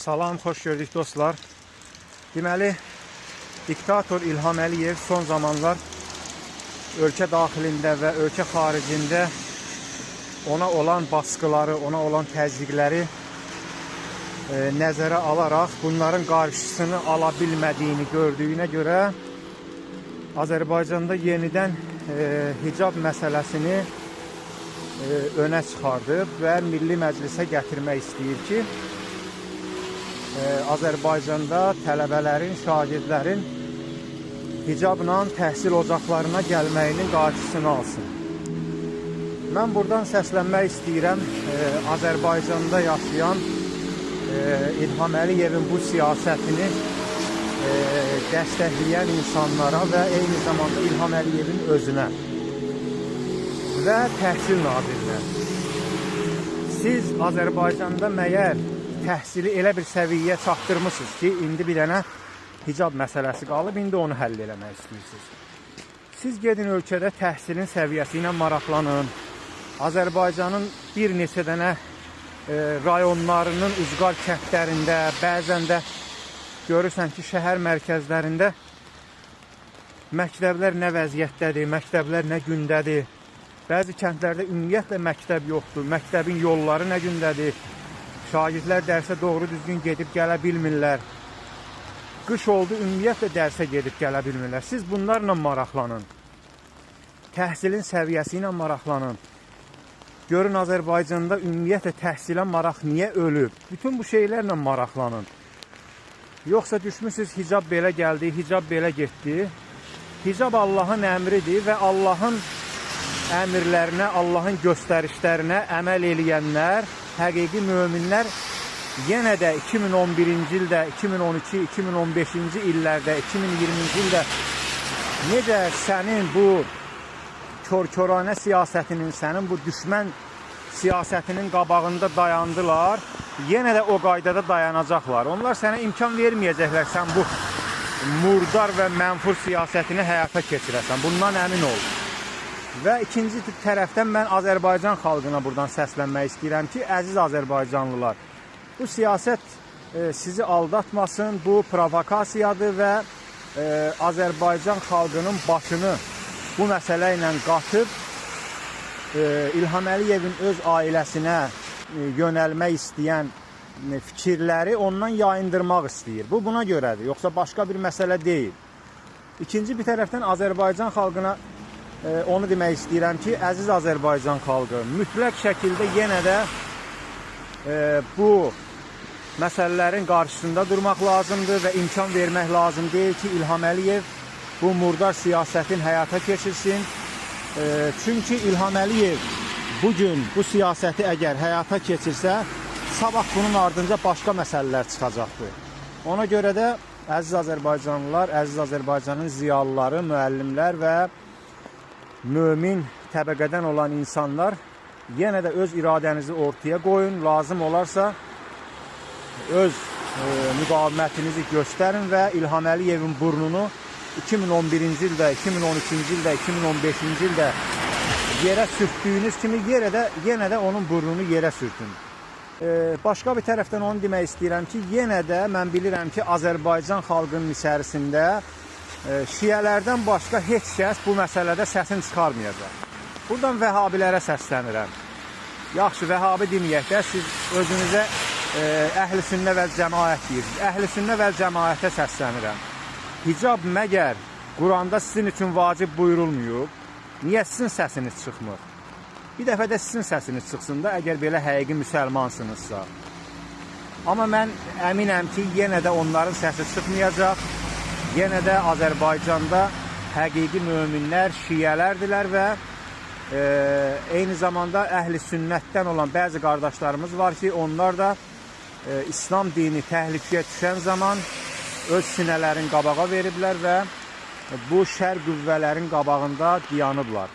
Salam, xoş gördük dostlar. Deməli, diktator İlham Əliyev son zamanlar ölkə daxilində və ölkə xaricində ona olan baskıları, ona olan təzyiqləri nəzərə alaraq bunların qarşısını ala bilmədiyini gördüyünə görə Azərbaycanda yenidən hicab məsələsini önə çıxardıb və Milli Məclisə gətirmək istəyir ki, Azərbaycanda tələbələrin, şagirdlərin hicabla təhsil ocaqlarına gəlməyinin qarşısını alsın. Mən buradan səslənmək istəyirəm Azərbaycanda yaşayan İlham Əliyevin bu siyasətini dəstəkləyən insanlara və eyni zamanda İlham Əliyevin özünə və Təhsil Nazirinə. Siz Azərbaycanda məyər təhsili elə bir səviyyəyə çatdırmışsınız ki, indi bir dənə hicab məsələsi qalıb, indi onu həll eləmək istəyirsiniz. Siz gedin ölkədə təhsilin səviyyəsi ilə maraqlanın. Azərbaycanın bir neçə dənə rayonlarının ucqar kəndlərində, bəzən də görürsən ki, şəhər mərkəzlərində məktəblər nə vəziyyətdədir, məktəblər nə gündədir. Bəzi kəndlərdə ümumiyyətlə məktəb yoxdur, məktəbin yolları nə gündədir. Şagirdlər dərsə doğru düzgün gedib gələ bilmirlər. Qış oldu, ümumiyyətlə dərsə gedib gələ bilmirlər. Siz bunlarla maraqlanın. Təhsilin səviyyəsi ilə maraqlanın. Görün Azərbaycanda ümumiyyətlə təhsilə maraq niyə ölüb? Bütün bu şeylərlə maraqlanın. Yoxsa düşmüsünüz hicab belə gəldi, hicab belə getdi. Hicab Allahın əmridir və Allahın əmrlərinə, Allahın göstərişlərinə əməl eləyənlər, həqiqi möminlər yenə də 2011-ci ildə, 2012, 2015-ci illərdə, 2020-ci ildə necə sənin bu kör-körənə siyasətinin, sənin bu düşmən siyasətinin qabağında dayandılar, yenə də o qaydada dayanacaqlar. Onlar sənə imkan verməyəcəklər, sən bu murdar və mənfur siyasətini həyata keçirəsən. Bundan əmin ol. Və ikinci tərəfdən mən Azərbaycan xalqına buradan səslənmək istəyirəm ki, əziz Azərbaycanlılar, bu siyasət sizi aldatmasın, bu provokasiyadır və Azərbaycan xalqının başını bu məsələ ilə qatıb İlham Əliyevin öz ailəsinə yönəlmək istəyən fikirləri ondan yayındırmaq istəyir. Bu buna görədir, yoxsa başqa bir məsələ deyil. İkinci bir tərəfdən Azərbaycan xalqına onu demək istəyirəm ki, əziz Azərbaycan xalqı, mütləq şəkildə yenə də bu məsələlərin qarşısında durmaq lazımdır və imkan vermək lazım deyil ki, İlham Əliyev bu murdar siyasətin həyata keçirsin. Çünki İlham Əliyev bugün bu siyasəti əgər həyata keçirsə, sabah bunun ardınca başqa məsələlər çıxacaqdır. Ona görə də əziz Azərbaycanlılar, əziz Azərbaycanın ziyalıları, müəllimlər və mömin təbəqədən olan insanlar yenə də öz iradənizi ortaya qoyun, lazım olarsa öz müqavimətinizi göstərin və İlham Əliyevin burnunu 2011-ci ildə, 2013-cü ildə, 2015-ci ildə yerə sürtdüyünüz kimi yenə də onun burnunu yerə sürtün. Başqa bir tərəfdən onu demək istəyirəm ki, yenə də mən bilirəm ki, Azərbaycan xalqının içərisində şiyələrdən başqa heç kəs bu məsələdə səsini çıxarmayacaq. Buradan vəhabilərə səslənirəm. Yaxşı, vəhabi deməyək də, siz özünüzə əhl-i sünnə və cəmaət deyirsiniz. Əhl-i sünnə və cəmaətə səslənirəm. Hicab məgər Quranda sizin üçün vacib buyurulmuyub? Niyə sizin səsiniz çıxmır? Bir dəfə də sizin səsiniz çıxsın da, əgər belə həqiqi müsəlmansınızsa. Amma mən əminəm ki, yenə də onların səsi çıxmayacaq. Yenə də Azərbaycanda həqiqi möminlər, şiyələrdirlər və eyni zamanda əhl-i sünnətdən olan bəzi qardaşlarımız var ki, onlar da İslam dini təhlükəyə düşən zaman öz sinələrin qabağa veriblər və bu şər qüvvələrin qabağında dayanıblar.